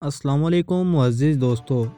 अस्सलाम वालेकुम मुअज़्ज़िज़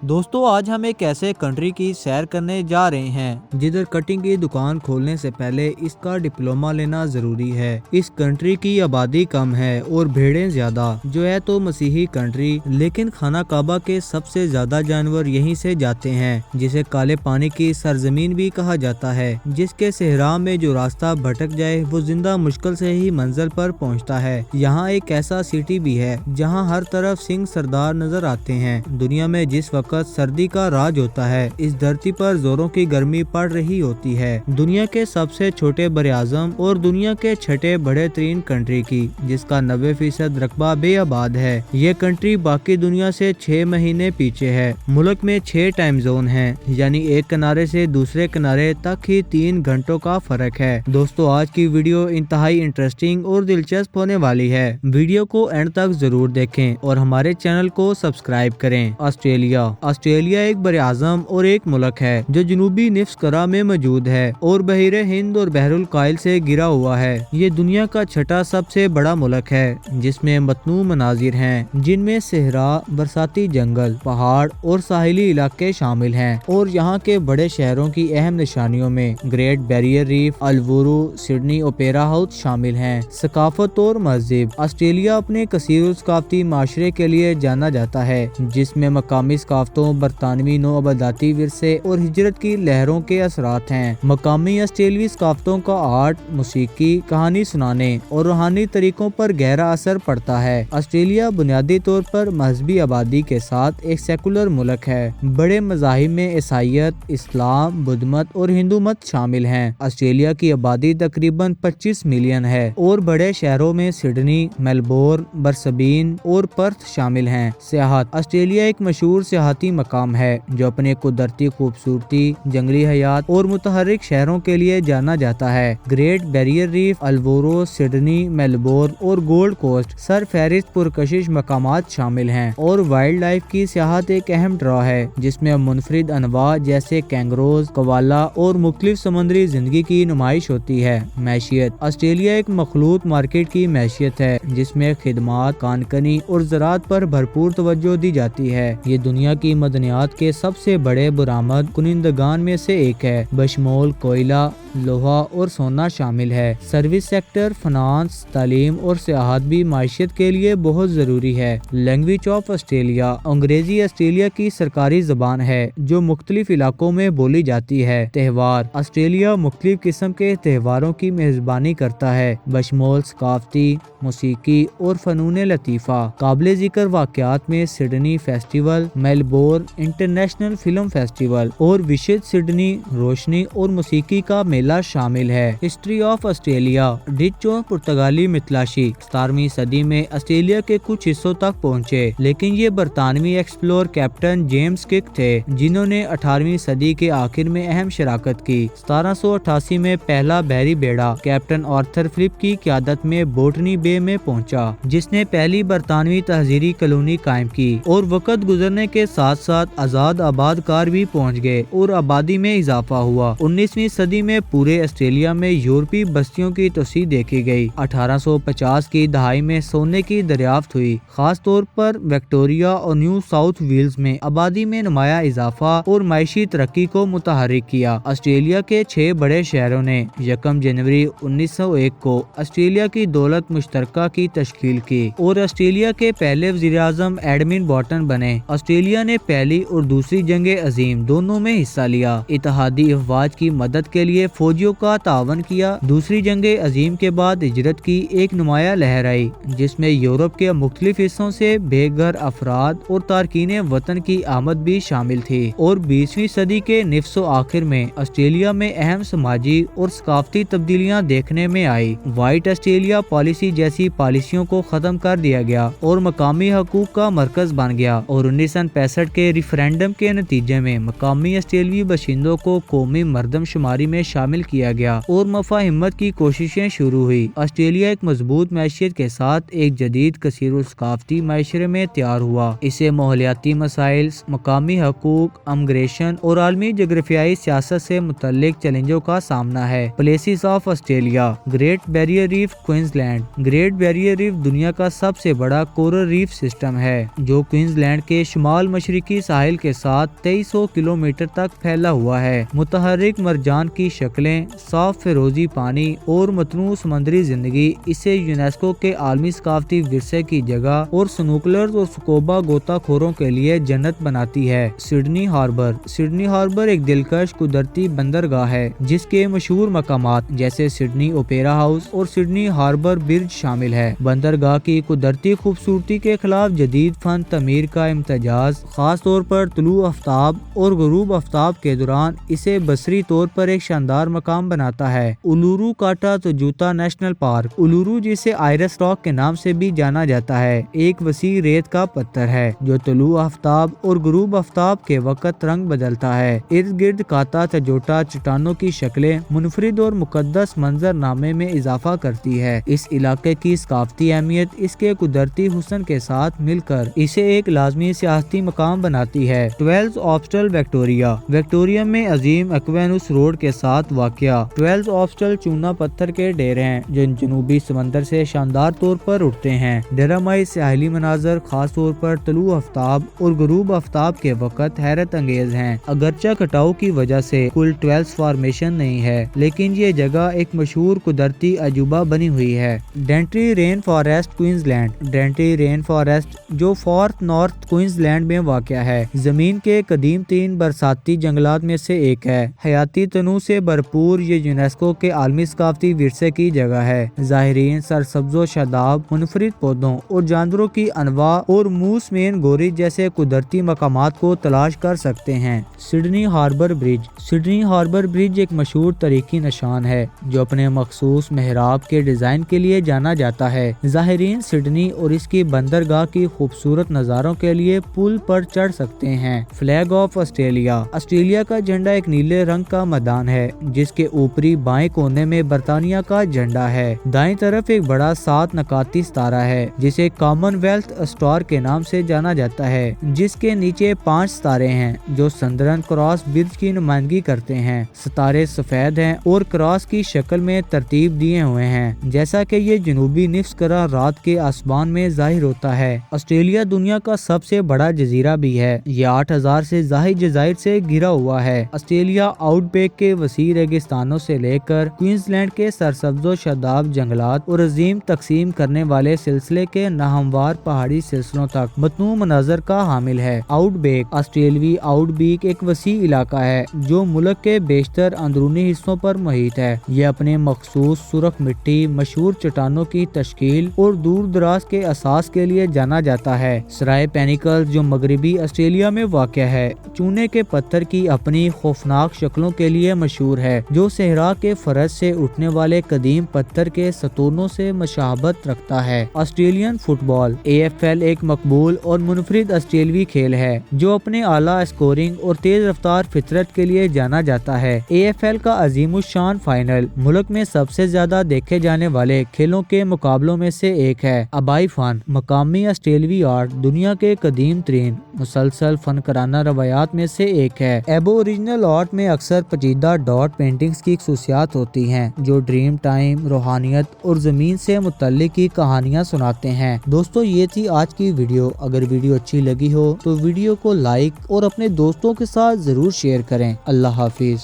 दोस्तों आज हम एक ऐसे कंट्री की सैर करने जा रहे हैं जिधर कटिंग की दुकान खोलने से पहले इसका डिप्लोमा लेना जरूरी है। इस कंट्री की आबादी कम है और भेड़ें ज्यादा, जो है तो मसीही कंट्री, लेकिन खाना काबा के सबसे ज्यादा जानवर यहीं से जाते हैं, जिसे काले पानी की सरजमीन भी कहा जाता है। जिसके सहरा में जो रास्ता भटक जाए वो जिंदा मुश्किल से ही मंजिल पर पहुँचता है। यहाँ एक ऐसा सिटी भी है जहाँ हर तरफ सिंह सरदार नजर आते हैं। दुनिया में जिस वक्त सर्दी का राज होता है, इस धरती पर जोरों की गर्मी पड़ रही होती है। दुनिया के सबसे छोटे बरआज़म और दुनिया के छठे बड़े तरीन कंट्री की, जिसका 90% रकबा बेआबाद है। ये कंट्री बाकी दुनिया से 6 महीने पीछे है। मुल्क में 6 टाइम जोन हैं, यानी एक किनारे से दूसरे किनारे तक ही 3 घंटों का फर्क है। दोस्तों आज की वीडियो इंतहाई इंटरेस्टिंग और दिलचस्प होने वाली है। वीडियो को एंड तक जरूर देखें और हमारे चैनल को सब्सक्राइब करें। ऑस्ट्रेलिया एक बरआज़म और एक मुल्क है जो जनूबी निफ्स करा में मौजूद है और बहरे हिंद और बहरुल कायल से घिरा हुआ है। ये दुनिया का छठा सबसे बड़ा मुल्क है, जिसमें मतनू मनाजिर हैं, जिनमें सहरा, बरसाती जंगल, पहाड़ और साहिली इलाके शामिल हैं। और यहाँ के बड़े शहरों की अहम निशानियों में Great Barrier Reef, Uluru, Sydney Opera House शामिल हैं। सकाफत और मज़हब, ऑस्ट्रेलिया अपने कसीर सकाफती माशरे के लिए जाना जाता है, जिसमें मकामी सकाफतों, बरतानवी नौआबादी विरसे और हिजरत की लहरों के असरात हैं। मकामी ऑस्ट्रेलियाई सकाफतों का आर्ट, मौसीकी, कहानी सुनाने और रूहानी तरीकों पर गहरा असर पड़ता है। ऑस्ट्रेलिया बुनियादी तौर पर मजहबी आबादी के साथ एक सेकुलर मुल्क है। बड़े मज़ाहिब में ईसाईयत, इस्लाम, बुद्ध मत और हिंदू मत शामिल हैं। ऑस्ट्रेलिया की आबादी तकरीबन 25 मिलियन है और बड़े शहरों में सिडनी, मेलबोर्न, ब्रिस्बेन और पर्थ शामिल हैं। सियाहत, ऑस्ट्रेलिया एक मशहूर सियाहती मकाम है जो अपने कुदरती खूबसूरती, जंगली हयात और मुतहर्रिक शहरों के लिए जाना जाता है। Great Barrier Reef, Uluru, Sydney, Melbourne और गोल्ड कोस्ट सर फहरिस्त पुरकशिश मकामात शामिल हैं। और वाइल्ड लाइफ की सियाहत एक अहम ड्रॉ है, जिसमें मुनफरिद अनवा जैसे कैंगरोज, कवाला और मुख्तलिफ समुद्री जिंदगी की नुमाइश होती है। मैशियत, ऑस्ट्रेलिया एक मखलूत मार्केट की मैशियत है, जिसमें खिदमात, कानकनी और ज़राअत पर भरपूर तवज्जो दी जाती है। ये दुनिया की मदनियात के सबसे बड़े बरामद कुनिंदगान में से एक है, बशमोल कोयला, लोहा और सोना शामिल है। सर्विस सेक्टर, फाइनेंस, तालीम और सियाहत भी माशियत के लिए बहुत जरूरी है। लैंग्वेज ऑफ ऑस्ट्रेलिया, अंग्रेजी ऑस्ट्रेलिया की सरकारी जबान है जो मुख्तलिफ इलाकों में बोली जाती है। त्योहार, ऑस्ट्रेलिया मुख्तलिफ किस्म के त्योहारों की मेजबानी करता है, बशमोल सकाफती, मौसीकी और फनून लतीफ़ा। काबिल जिक्र वाक़यात में Sydney festival, Melbourne international film festival और विशिष्ट सिडनी रोशनी और मौसीकी का मेला शामिल है। हिस्ट्री ऑफ ऑस्ट्रेलिया, डिच और पुर्तगाली मितलाशी 17वीं सदी में ऑस्ट्रेलिया के कुछ हिस्सों तक पहुँचे, लेकिन ये बरतानवी एक्सप्लोर कैप्टन जेम्स कुक थे जिन्होंने 18वीं सदी के आखिर में अहम शराकत की। 1788 में पहला बहरी बेड़ा कैप्टन आर्थर फिलिप की क़यादत में बोटनी बे में पहुंचा, जिसने पहली बरतानवी तहजीरी कॉलोनी कायम की। और वक्त गुजरने के साथ साथ आजाद आबादकार भी पहुंच गए और आबादी में इजाफा हुआ। 19वीं सदी में पूरे ऑस्ट्रेलिया में यूरोपीय बस्तियों की तोसी देखी गई। 1850 की दहाई में सोने की दरियाफ्त हुई, खास तौर पर विक्टोरिया और न्यू साउथ वेल्स में आबादी में नुमाया इजाफा और मायशी तरक्की को मुतहर्रिक किया। ऑस्ट्रेलिया के 6 बड़े शहरों ने 1 जनवरी 1901 को ऑस्ट्रेलिया की दौलत मुश्तरका की तश्कील की और ऑस्ट्रेलिया के पहले वज़ीर-ए-आज़म एडमिन बॉटन बने। ऑस्ट्रेलिया ने पहली और दूसरी जंगे अजीम दोनों में हिस्सा लिया। इत्तेहादी अफवाज की मदद के लिए फौजियों का तावन किया। दूसरी जंगे अजीम के बाद हिजरत की एक नुमाया लहर आई, जिसमें यूरोप के मुख्तलिफ हिस्सों से बेघर अफराद और तारकीने वतन की आमद भी शामिल थी। और 20वीं सदी के निफ्सो आखिर में ऑस्ट्रेलिया में अहम समाजी और सकाफती तब्दीलियां देखने में आई। व्हाइट ऑस्ट्रेलिया पॉलिसी जैसी पॉलिसियों को खत्म कर दिया गया और मकामी हकूक का मरकज बन गया। और 1965 के रिफरेंडम के नतीजे में मकामी ऑस्ट्रेलियाई बाशिंदों को कौमी मर्दमशुमारी में शामिल شامل کیا گیا اور مفاہمت کی کوششیں شروع ہوئی۔ آسٹریلیا ایک مضبوط معیشت کے ساتھ ایک جدید کثیر الثقافتی معاشرے میں تیار ہوا۔ اسے ماحولیاتی مسائل، مقامی حقوق، امیگریشن اور عالمی جغرافیائی سیاست سے متعلق چیلنجوں کا سامنا ہے۔ Places of Australia. Great barrier reef Queensland. Great barrier reef دنیا کا سب سے بڑا کورل ریف سسٹم ہے جو کوئنز لینڈ کے شمال مشرقی ساحل کے ساتھ 2300 کلومیٹر تک پھیلا ہوا ہے۔ متحرک مرجان کی شکلیں، صاف فیروزی پانی اور متنوع سمندری زندگی اسے یونیسکو کے عالمی ثقافتی ورثے کی جگہ اور سنوکلرز اور سکوبا غوطہ خوروں کے لیے جنت بناتی ہے۔ Sydney harbour. سڈنی ہاربر ایک دلکش قدرتی بندرگاہ ہے جس کے مشہور مقامات جیسے سڈنی اوپیرا ہاؤس اور سڈنی ہاربر برج شامل ہے۔ بندرگاہ کی قدرتی خوبصورتی کے خلاف جدید فن تعمیر کا امتزاج، خاص طور پر طلوع آفتاب اور غروب آفتاب کے دوران، اسے بصری طور پر ایک شاندار مقام بناتا ہے۔ اولورو کاٹا توجوتا نیشنل پارک۔ اولورو، جسے آئرس راک کے نام سے بھی جانا جاتا ہے، ایک وسیع ریت کا پتھر ہے جو طلوع آفتاب اور غروب آفتاب کے وقت رنگ بدلتا ہے۔ ارد گرد کاتا توجوتا چٹانوں کی شکلیں منفرد اور مقدس منظر نامے میں اضافہ کرتی ہے۔ اس علاقے کی ثقافتی اہمیت اس کے قدرتی حسن کے ساتھ مل کر اسے ایک لازمی سیاحتی مقام بناتی ہے۔ 12 آپسٹل وکٹوریہ۔ وکٹوریہ میں عظیم ایکوینوس روڈ کے ساتھ واقع 12 آپسٹل چونا پتھر کے ڈیرے ہیں جو جنوبی سمندر سے شاندار طور پر اٹھتے ہیں۔ ڈرامائی ساحلی مناظر خاص طور پر طلوع آفتاب اور غروب آفتاب کے وقت حیرت انگیز ہیں۔ اگرچہ کٹاؤ کی وجہ سے کل 12 فارمیشن نہیں ہے، لیکن یہ جگہ ایک مشہور قدرتی عجوبہ بنی ہوئی ہے۔ Daintree Rainforest Queensland. Daintree Rainforest جو فارتھ نارتھ کوئنز لینڈ میں واقع ہے، زمین کے قدیم ترین برساتی جنگلات میں سے ایک ہے۔ حیاتی تنوع سے بھرپور یہ یونیسکو کے عالمی ثقافتی ورثے کی جگہ ہے۔ زائرین سرسبز و شاداب، منفرد پودوں اور جانوروں کی انواع اور موس مین گوری جیسے قدرتی مقامات کو تلاش کر سکتے ہیں۔ سڈنی ہاربر برج۔ سڈنی ہاربر برج ایک مشہور تاریخی نشان ہے جو اپنے مخصوص محراب کے ڈیزائن کے لیے جانا جاتا ہے۔ زائرین سڈنی اور اس کی بندرگاہ کی خوبصورت نظاروں کے لیے پل پر چڑھ سکتے ہیں۔ Flag of Australia. آسٹریلیا کا جھنڈا ایک نیلے رنگ کا میدان ہے جس کے اوپری بائیں کونے میں برطانیہ کا جھنڈا ہے۔ دائیں طرف ایک بڑا 7 نکاتی ستارہ ہے جسے کامن ویلتھ اسٹار کے نام سے جانا جاتا ہے، جس کے نیچے 5 ستارے ہیں جو سندرن کراس برج کی نمائندگی کرتے ہیں۔ ستارے سفید ہیں اور کراس کی شکل میں ترتیب دیے ہوئے ہیں جیسا کہ یہ جنوبی نصف کرہ رات کے آسمان میں ظاہر ہوتا ہے۔ آسٹریلیا دنیا کا سب سے بڑا جزیرہ بھی ہے۔ یہ 8000 سے زائد جزائر سے گھرا ہوا ہے۔ آسٹریلیا آؤٹ بیک کے وسیع ریگستانوں سے لے کر کوئنز لینڈ کے سرسبز و شاداب جنگلات اور عظیم تقسیم کرنے والے سلسلے کے ناہموار پہاڑی سلسلوں تک متنوع مناظر کا حامل ہے۔ Out back. آسٹریلوی آؤٹ بیک ایک وسیع علاقہ ہے جو ملک کے بیشتر اندرونی حصوں پر محیط ہے۔ یہ اپنے مخصوص سرخ مٹی، مشہور چٹانوں کی تشکیل اور دور دراز کے احساس کے لیے جانا جاتا ہے۔ سرائے پینیکلز جو مغربی آسٹریلیا میں واقع ہے، چونے کے پتھر کی اپنی خوفناک شکلوں کے لیے مشہور ہے جو صحرا کے فرش سے اٹھنے والے قدیم پتھر کے ستونوں سے مشابہت رکھتا ہے۔ آسٹریلین فٹ بال۔ AFL ایک مقبول اور منفرد آسٹریلوی کھیل ہے جو اپنے اعلیٰ اسکورنگ اور تیز رفتار فطرت کے لیے جانا جاتا ہے۔ AFL کا عظیم الشان فائنل ملک میں سب سے زیادہ دیکھے جانے والے کھیلوں کے مقابلوں میں سے ایک ہے۔ آبائی فن۔ مقامی آسٹریلوی آرٹ دنیا کے قدیم ترین مسلسل فنکارانہ روایات میں سے ایک ہے۔ ایبو اوریجنل آرٹ میں اکثر پیچیدہ ڈاٹ پینٹنگز کی خصوصیات ہوتی ہیں جو ڈریم ٹائم، روحانیت اور زمین سے متعلق کی کہانیاں سناتے ہیں۔ دوستو، یہ تھی آج کی ویڈیو۔ اگر ویڈیو اچھی لگی ہو تو ویڈیو کو لائک اور اپنے دوستوں کے ساتھ ضرور شیئر کریں۔ اللہ حافظ۔